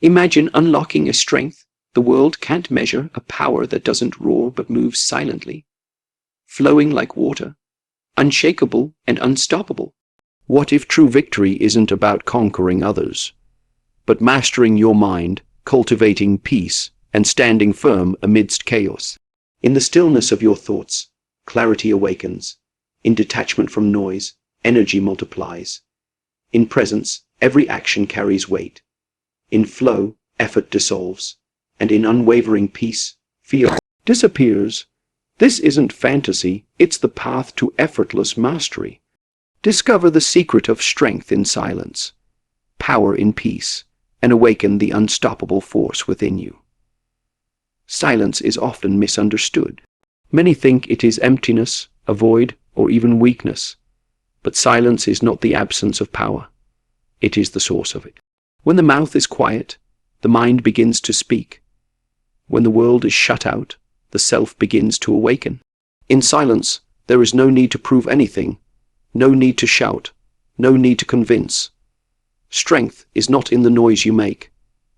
Imagine unlocking a strength the world can't measure, a power that doesn't roar but moves silently, flowing like water, unshakable and unstoppable. What if true victory isn't about conquering others, but mastering your mind, cultivating peace, and standing firm amidst chaos? In the stillness of your thoughts, clarity awakens. In detachment from noise, energy multiplies. In presence, every action carries weight. In flow, effort dissolves. And in unwavering peace, fear disappears. This isn't fantasy, it's the path to effortless mastery. Discover the secret of strength in silence, power in peace, and awaken the unstoppable force within you. Silence is often misunderstood. Many think it is emptiness, a void, or even weakness. But silence is not the absence of power. It is the source of it. When the mouth is quiet, the mind begins to speak. When the world is shut out, the self begins to awaken. In silence, there is no need to prove anything, no need to shout, no need to convince. Strength is not in the noise you make,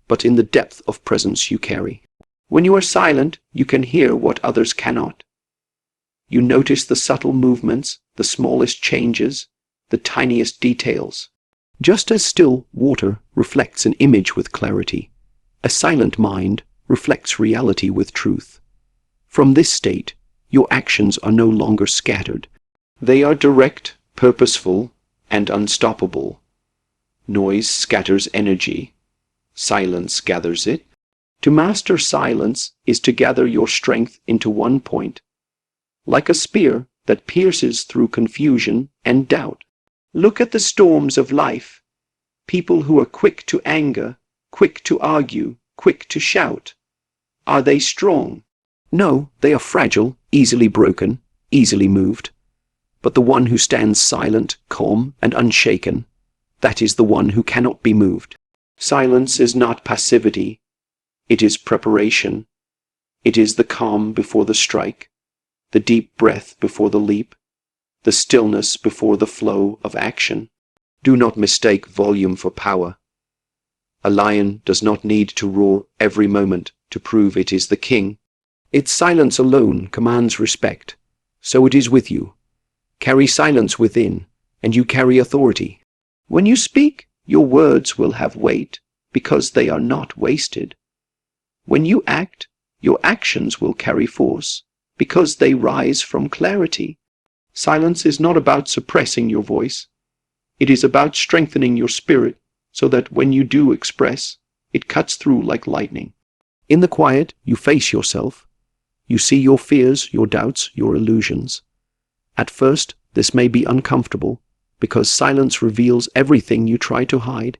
but in the depth of presence you carry. When you are silent, you can hear what others cannot. You notice the subtle movements, the smallest changes, the tiniest details. Just as still water reflects an image with clarity, a silent mind reflects reality with truth. From this state, your actions are no longer scattered. They are direct, purposeful, and unstoppable. Noise scatters energy. Silence gathers it. To master silence is to gather your strength into one point, like a spear that pierces through confusion and doubt. Look at the storms of life. People who are quick to anger, quick to argue, quick to shout. Are they strong? No, they are fragile, easily broken, easily moved. But the one who stands silent, calm, and unshaken, that is the one who cannot be moved. Silence is not passivity. It is preparation. It is the calm before the strike, the deep breath before the leap, the stillness before the flow of action. Do not mistake volume for power. A lion does not need to roar every moment to prove it is the king. Its silence alone commands respect. So it is with you. Carry silence within, and you carry authority. When you speak, your words will have weight, because they are not wasted. When you act, your actions will carry force, because they rise from clarity. Silence is not about suppressing your voice. It is about strengthening your spirit, so that when you do express, it cuts through like lightning. In the quiet, you face yourself. You see your fears, your doubts, your illusions. At first, this may be uncomfortable, because silence reveals everything you try to hide.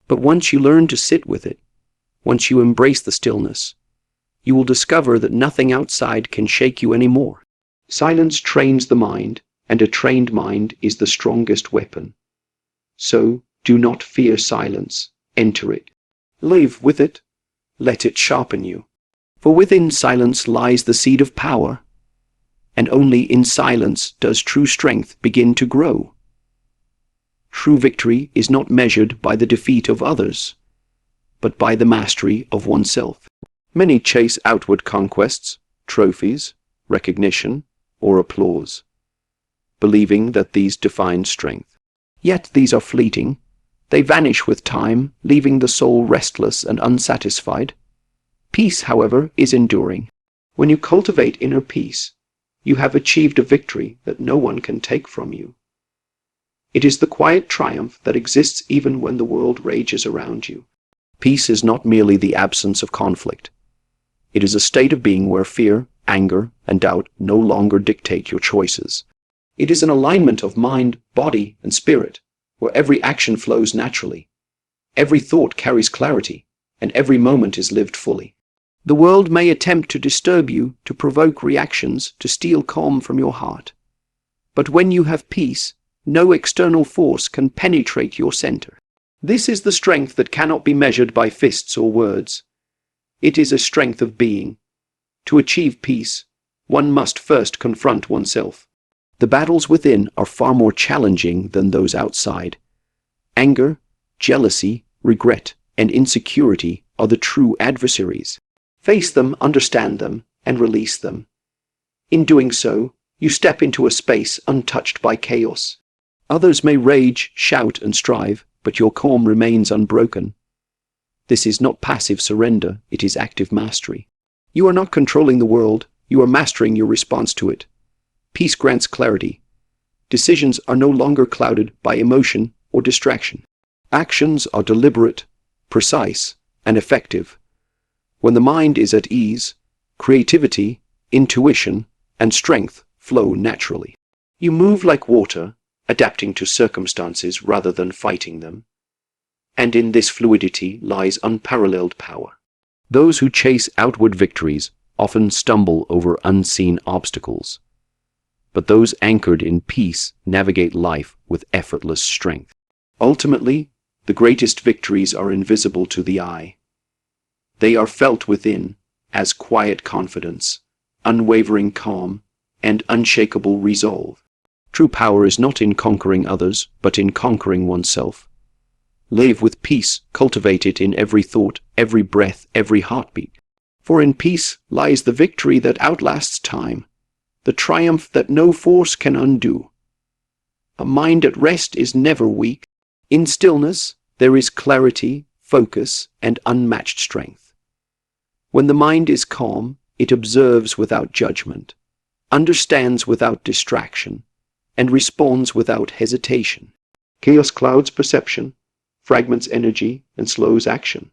But once you learn to sit with it, once you embrace the stillness, you will discover that nothing outside can shake you anymore. Silence trains the mind, and a trained mind is the strongest weapon. So, do not fear silence. Enter it. Live with it. Let it sharpen you. For within silence lies the seed of power, and only in silence does true strength begin to grow. True victory is not measured by the defeat of others, but by the mastery of oneself. Many chase outward conquests, trophies, recognition, or applause, believing that these define strength. Yet these are fleeting. They vanish with time, leaving the soul restless and unsatisfied. Peace, however, is enduring. When you cultivate inner peace, you have achieved a victory that no one can take from you. It is the quiet triumph that exists even when the world rages around you. Peace is not merely the absence of conflict. It is a state of being where fear, anger, and doubt no longer dictate your choices. It is an alignment of mind, body, and spirit, where every action flows naturally. Every thought carries clarity, and every moment is lived fully. The world may attempt to disturb you, to provoke reactions, to steal calm from your heart. But when you have peace, no external force can penetrate your center. This is the strength that cannot be measured by fists or words. It is a strength of being. To achieve peace, one must first confront oneself. The battles within are far more challenging than those outside. Anger, jealousy, regret, and insecurity are the true adversaries. Face them, understand them, and release them. In doing so, you step into a space untouched by chaos. Others may rage, shout, and strive, but your calm remains unbroken. This is not passive surrender, it is active mastery. You are not controlling the world, you are mastering your response to it. Peace grants clarity. Decisions are no longer clouded by emotion or distraction. Actions are deliberate, precise, and effective. When the mind is at ease, creativity, intuition, and strength flow naturally. You move like water, adapting to circumstances rather than fighting them. And in this fluidity lies unparalleled power. Those who chase outward victories often stumble over unseen obstacles, but those anchored in peace navigate life with effortless strength. Ultimately, the greatest victories are invisible to the eye. They are felt within as quiet confidence, unwavering calm, and unshakable resolve. True power is not in conquering others, but in conquering oneself. Live with peace, cultivate it in every thought, every breath, every heartbeat. For in peace lies the victory that outlasts time, the triumph that no force can undo. A mind at rest is never weak. In stillness, there is clarity, focus, and unmatched strength. When the mind is calm, it observes without judgment, understands without distraction, and responds without hesitation. Chaos clouds perception, fragments energy, and slows action.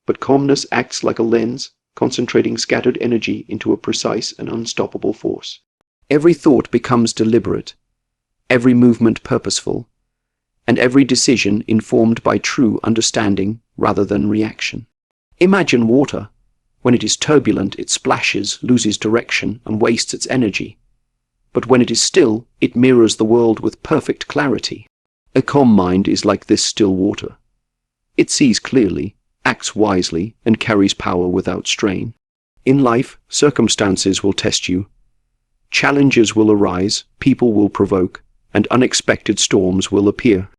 But calmness acts like a lens, concentrating scattered energy into a precise and unstoppable force. Every thought becomes deliberate, every movement purposeful, and every decision informed by true understanding rather than reaction. Imagine water. When it is turbulent, it splashes, loses direction, and wastes its energy. But when it is still, it mirrors the world with perfect clarity. A calm mind is like this still water. It sees clearly, acts wisely, and carries power without strain. In life, circumstances will test you. Challenges will arise, people will provoke, and unexpected storms will appear.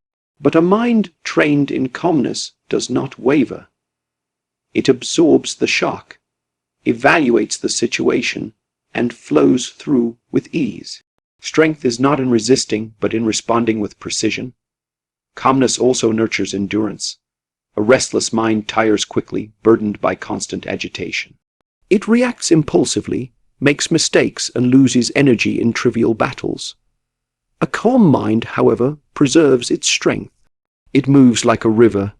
But a mind trained in calmness does not waver. It absorbs the shock, evaluates the situation, and flows through with ease. Strength is not in resisting, but in responding with precision. Calmness also nurtures endurance. A restless mind tires quickly, burdened by constant agitation. It reacts impulsively, makes mistakes, and loses energy in trivial battles. A calm mind, however, preserves its strength. It moves like a river,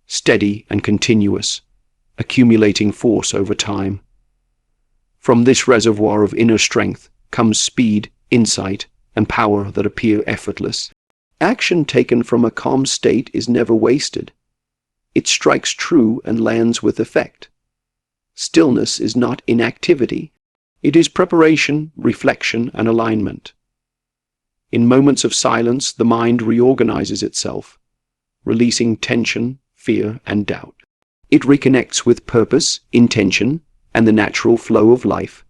steady and continuous, accumulating force over time. From this reservoir of inner strength comes speed, insight, and power that appear effortless. Action taken from a calm state is never wasted. It strikes true and lands with effect. Stillness is not inactivity. It is preparation, reflection, and alignment. In moments of silence, the mind reorganizes itself, releasing tension, fear, and doubt. It reconnects with purpose, intention, and the natural flow of life.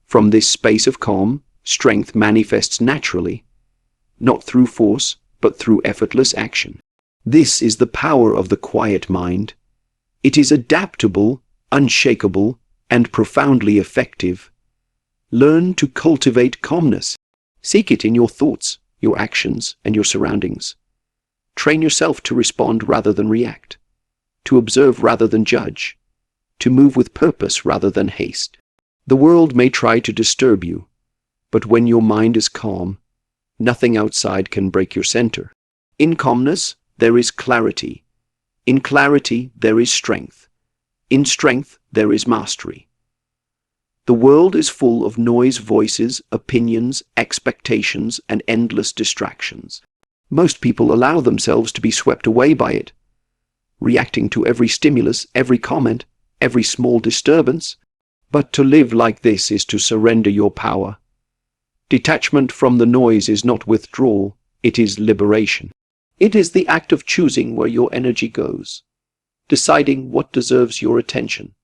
From this space of calm, strength manifests naturally, not through force, but through effortless action. This is the power of the quiet mind. It is adaptable, unshakable, and profoundly effective. Learn to cultivate calmness. Seek it in your thoughts, your actions, and your surroundings. Train yourself to respond rather than react, to observe rather than judge, to move with purpose rather than haste. The world may try to disturb you, but when your mind is calm, nothing outside can break your center. In calmness, there is clarity. In clarity, there is strength. In strength, there is mastery. The world is full of noise, voices, opinions, expectations, and endless distractions. Most people allow themselves to be swept away by it, reacting to every stimulus, every comment, every small disturbance. But to live like this is to surrender your power. Detachment from the noise is not withdrawal, it is liberation. It is the act of choosing where your energy goes, deciding what deserves your attention,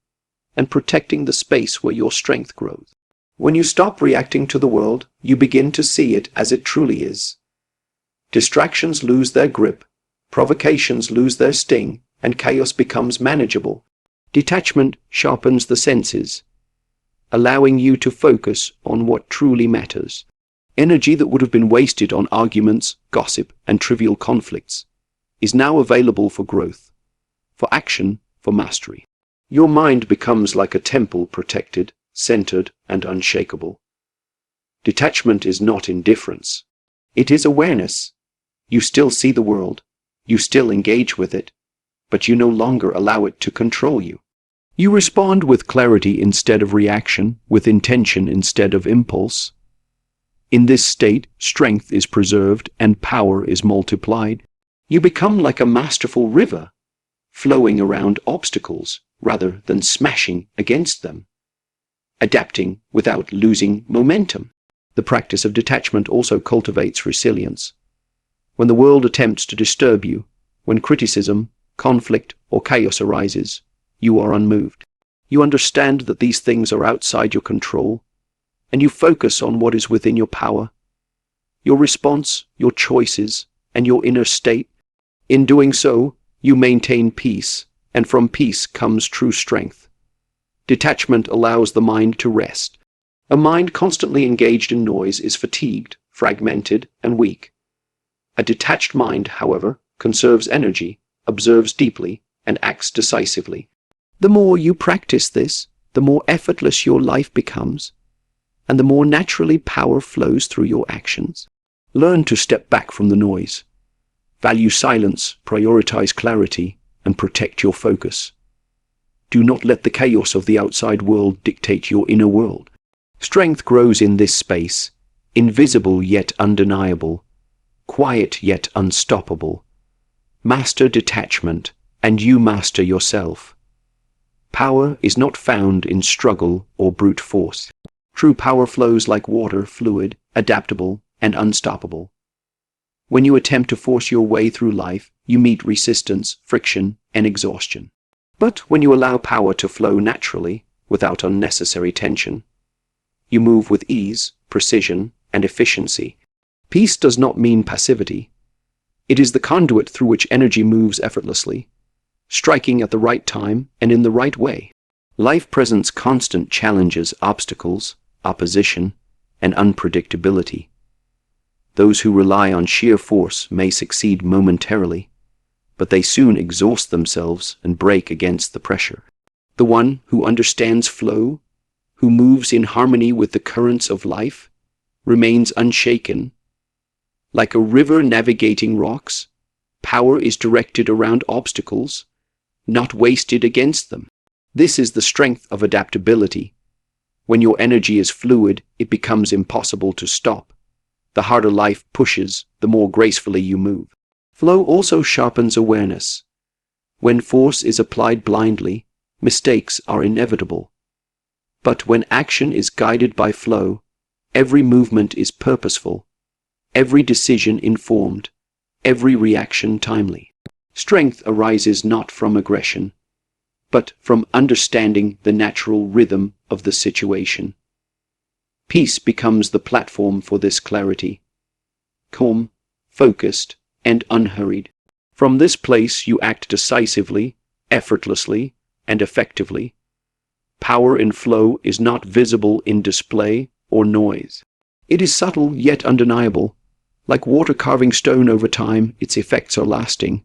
and protecting the space where your strength grows. When you stop reacting to the world, you begin to see it as it truly is. Distractions lose their grip, provocations lose their sting, and chaos becomes manageable. Detachment sharpens the senses, allowing you to focus on what truly matters. Energy that would have been wasted on arguments, gossip, and trivial conflicts is now available for growth, for action, for mastery. Your mind becomes like a temple, protected, centered, and unshakable. Detachment is not indifference. It is awareness. You still see the world, you still engage with it, but you no longer allow it to control you. You respond with clarity instead of reaction, with intention instead of impulse. In this state, strength is preserved and power is multiplied. You become like a masterful river, flowing around obstacles rather than smashing against them, adapting without losing momentum. The practice of detachment also cultivates resilience. When the world attempts to disturb you, when criticism, conflict, or chaos arises, you are unmoved. You understand that these things are outside your control, and you focus on what is within your power, your response, your choices, and your inner state. In doing so, you maintain peace, and from peace comes true strength. Detachment allows the mind to rest. A mind constantly engaged in noise is fatigued, fragmented, and weak. A detached mind, however, conserves energy, observes deeply, and acts decisively. The more you practice this, the more effortless your life becomes, and the more naturally power flows through your actions. Learn to step back from the noise. Value silence, prioritize clarity, and protect your focus. Do not let the chaos of the outside world dictate your inner world. Strength grows in this space, invisible yet undeniable, quiet yet unstoppable. Master detachment, and you master yourself. Power is not found in struggle or brute force. True power flows like water, fluid, adaptable, and unstoppable. When you attempt to force your way through life, you meet resistance, friction, and exhaustion. But when you allow power to flow naturally, without unnecessary tension, you move with ease, precision, and efficiency. Peace does not mean passivity. It is the conduit through which energy moves effortlessly, striking at the right time and in the right way. Life presents constant challenges, obstacles, opposition, and unpredictability. Those who rely on sheer force may succeed momentarily, but they soon exhaust themselves and break against the pressure. The one who understands flow, who moves in harmony with the currents of life, remains unshaken. Like a river navigating rocks, power is directed around obstacles, not wasted against them. This is the strength of adaptability. When your energy is fluid, it becomes impossible to stop. The harder life pushes, the more gracefully you move. Flow also sharpens awareness. When force is applied blindly, mistakes are inevitable. But when action is guided by flow, every movement is purposeful, every decision informed, every reaction timely. Strength arises not from aggression, but from understanding the natural rhythm of the situation. Peace becomes the platform for this clarity. Calm, focused, and unhurried. From this place you act decisively, effortlessly, and effectively. Power in flow is not visible in display or noise. It is subtle yet undeniable. Like water carving stone over time, its effects are lasting.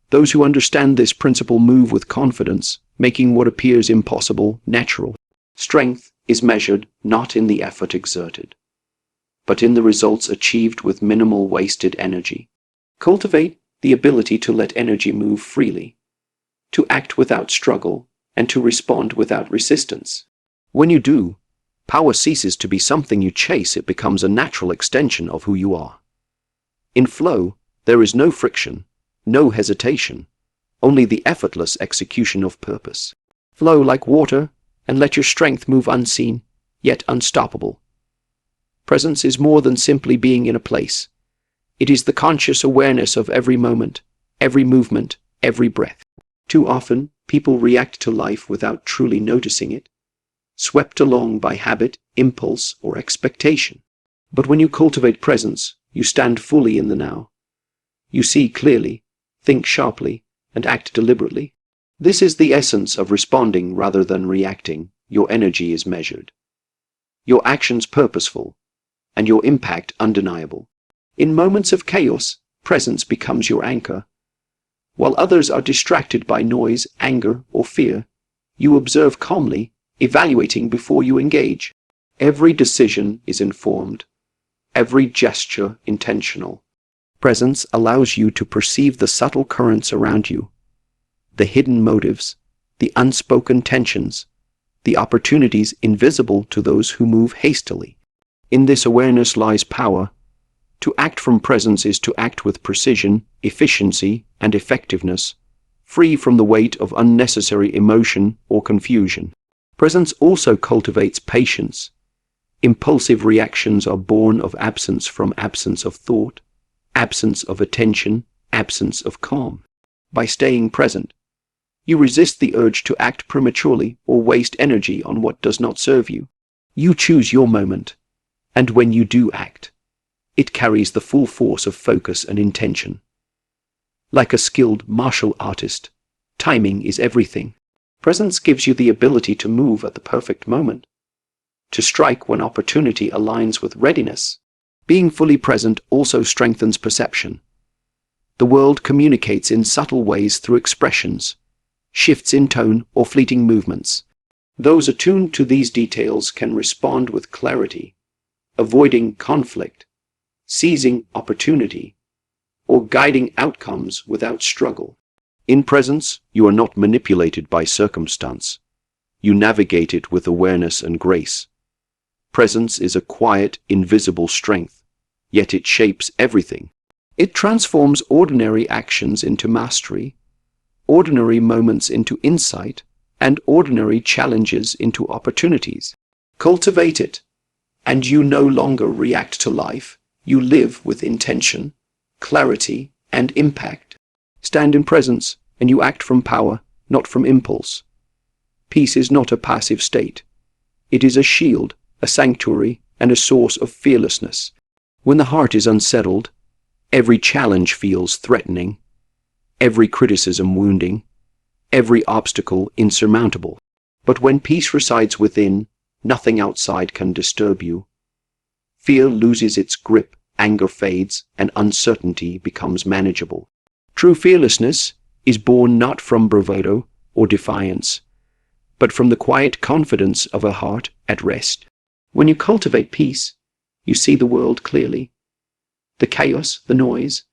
Those who understand this principle move with confidence, making what appears impossible natural. Strength is measured not in the effort exerted, but in the results achieved with minimal wasted energy. Cultivate the ability to let energy move freely, to act without struggle, and to respond without resistance. When you do, power ceases to be something you chase, it becomes a natural extension of who you are. In flow, there is no friction, no hesitation, only the effortless execution of purpose. Flow like water, and let your strength move unseen, yet unstoppable. Presence is more than simply being in a place. It is the conscious awareness of every moment, every movement, every breath. Too often, people react to life without truly noticing it, swept along by habit, impulse, or expectation. But when you cultivate presence, you stand fully in the now. You see clearly, think sharply, and act deliberately. This is the essence of responding rather than reacting. Your energy is measured, your actions purposeful, and your impact undeniable. In moments of chaos, presence becomes your anchor. While others are distracted by noise, anger, or fear, you observe calmly, evaluating before you engage. Every decision is informed, every gesture intentional. Presence allows you to perceive the subtle currents around you, the hidden motives, the unspoken tensions, the opportunities invisible to those who move hastily. In this awareness lies power. To act from presence is to act with precision, efficiency, and effectiveness, free from the weight of unnecessary emotion or confusion. Presence also cultivates patience. Impulsive reactions are born of absence from absence of thought, absence of attention, absence of calm. By staying present, you resist the urge to act prematurely or waste energy on what does not serve you. You choose your moment, and when you do act, it carries the full force of focus and intention. Like a skilled martial artist, timing is everything. Presence gives you the ability to move at the perfect moment, to strike when opportunity aligns with readiness. Being fully present also strengthens perception. The world communicates in subtle ways through expressions, shifts in tone, or fleeting movements. Those attuned to these details can respond with clarity, avoiding conflict, seizing opportunity, or guiding outcomes without struggle. In presence, you are not manipulated by circumstance. You navigate it with awareness and grace. Presence is a quiet, invisible strength, yet it shapes everything. It transforms ordinary actions into mastery, ordinary moments into insight, and ordinary challenges into opportunities. Cultivate it, and you no longer react to life. You live with intention, clarity, and impact. Stand in presence, and you act from power, not from impulse. Peace is not a passive state. It is a shield, a sanctuary, and a source of fearlessness. When the heart is unsettled, every challenge feels threatening, every criticism wounding, every obstacle insurmountable. But when peace resides within, nothing outside can disturb you. Fear loses its grip, anger fades, and uncertainty becomes manageable. True fearlessness is born not from bravado or defiance, but from the quiet confidence of a heart at rest. When you cultivate peace, you see the world clearly. The chaos, the noise,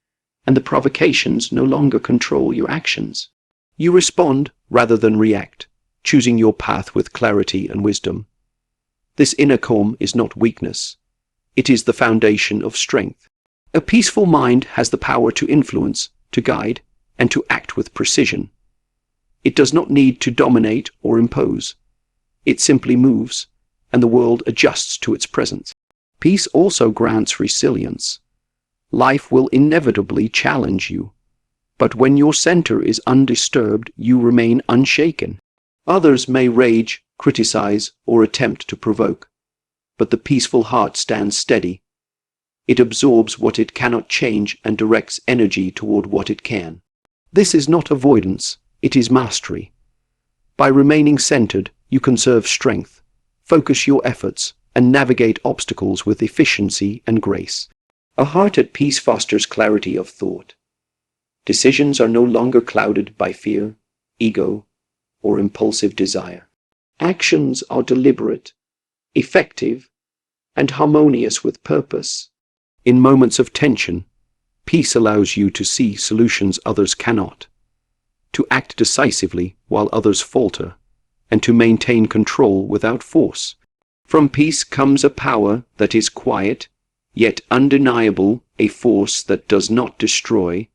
and the provocations no longer control your actions. You respond rather than react, choosing your path with clarity and wisdom. This inner calm is not weakness. It is the foundation of strength. A peaceful mind has the power to influence, to guide, and to act with precision. It does not need to dominate or impose. It simply moves, and the world adjusts to its presence. Peace also grants resilience. Life will inevitably challenge you, but when your center is undisturbed, you remain unshaken. Others may rage, criticize, or attempt to provoke, but the peaceful heart stands steady. It absorbs what it cannot change and directs energy toward what it can. This is not avoidance, it is mastery. By remaining centered, you conserve strength, focus your efforts, and navigate obstacles with efficiency and grace. A heart at peace fosters clarity of thought. Decisions are no longer clouded by fear, ego, or impulsive desire. Actions are deliberate, effective, and harmonious with purpose. In moments of tension, peace allows you to see solutions others cannot, to act decisively while others falter, and to maintain control without force. From peace comes a power that is quiet, yet undeniable, a force that does not destroy,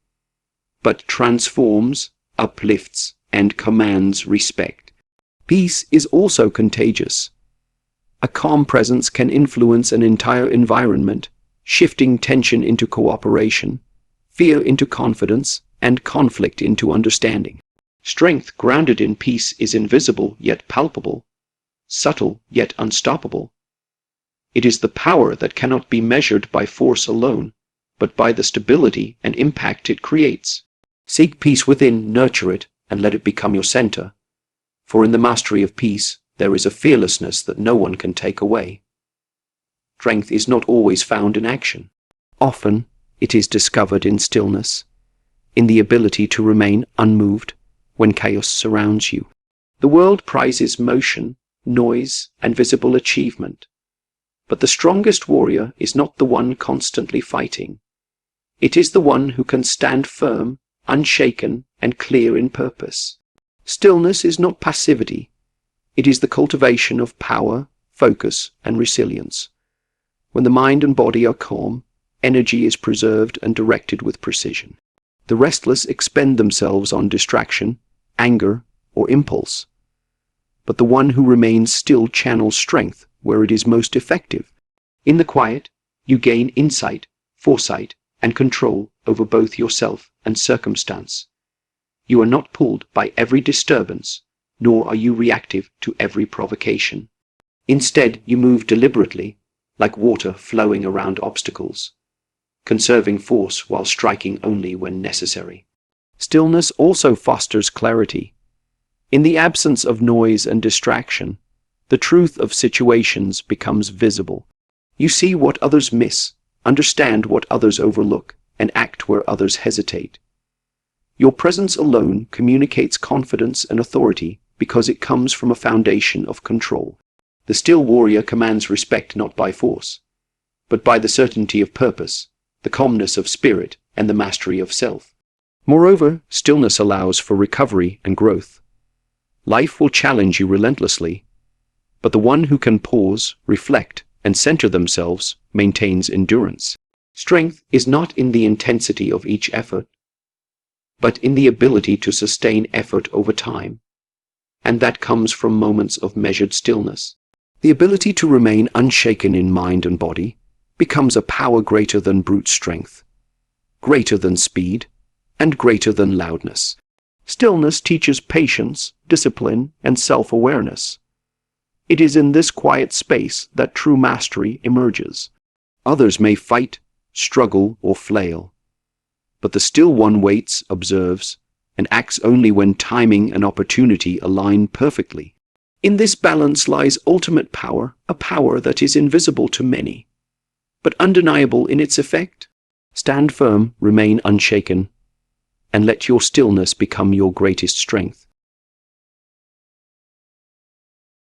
but transforms, uplifts, and commands respect. Peace is also contagious. A calm presence can influence an entire environment, shifting tension into cooperation, fear into confidence, and conflict into understanding. Strength grounded in peace is invisible yet palpable, subtle yet unstoppable. It is the power that cannot be measured by force alone, but by the stability and impact it creates. Seek peace within, nurture it, and let it become your center. For in the mastery of peace, there is a fearlessness that no one can take away. Strength is not always found in action. Often, it is discovered in stillness, in the ability to remain unmoved when chaos surrounds you. The world prizes motion, noise, and visible achievement. But the strongest warrior is not the one constantly fighting. It is the one who can stand firm, unshaken, and clear in purpose. Stillness is not passivity. It is the cultivation of power, focus, and resilience. When the mind and body are calm, energy is preserved and directed with precision. The restless expend themselves on distraction, anger, or impulse. But the one who remains still channels strength where it is most effective. In the quiet, you gain insight, foresight, and control over both yourself and circumstance. You are not pulled by every disturbance, nor are you reactive to every provocation. Instead, you move deliberately, like water flowing around obstacles, conserving force while striking only when necessary. Stillness also fosters clarity. In the absence of noise and distraction, the truth of situations becomes visible. You see what others miss, understand what others overlook, and act where others hesitate. Your presence alone communicates confidence and authority because it comes from a foundation of control. The still warrior commands respect not by force, but by the certainty of purpose, the calmness of spirit, and the mastery of self. Moreover, stillness allows for recovery and growth. Life will challenge you relentlessly, but the one who can pause, reflect, and center themselves maintains endurance. Strength is not in the intensity of each effort, but in the ability to sustain effort over time, and that comes from moments of measured stillness. The ability to remain unshaken in mind and body becomes a power greater than brute strength, greater than speed, and greater than loudness. Stillness teaches patience, discipline, and self-awareness. It is in this quiet space that true mastery emerges. Others may fight, struggle, or flail, but the still one waits, observes, and acts only when timing and opportunity align perfectly. In this balance lies ultimate power, a power that is invisible to many, but undeniable in its effect. Stand firm, remain unshaken, and let your stillness become your greatest strength.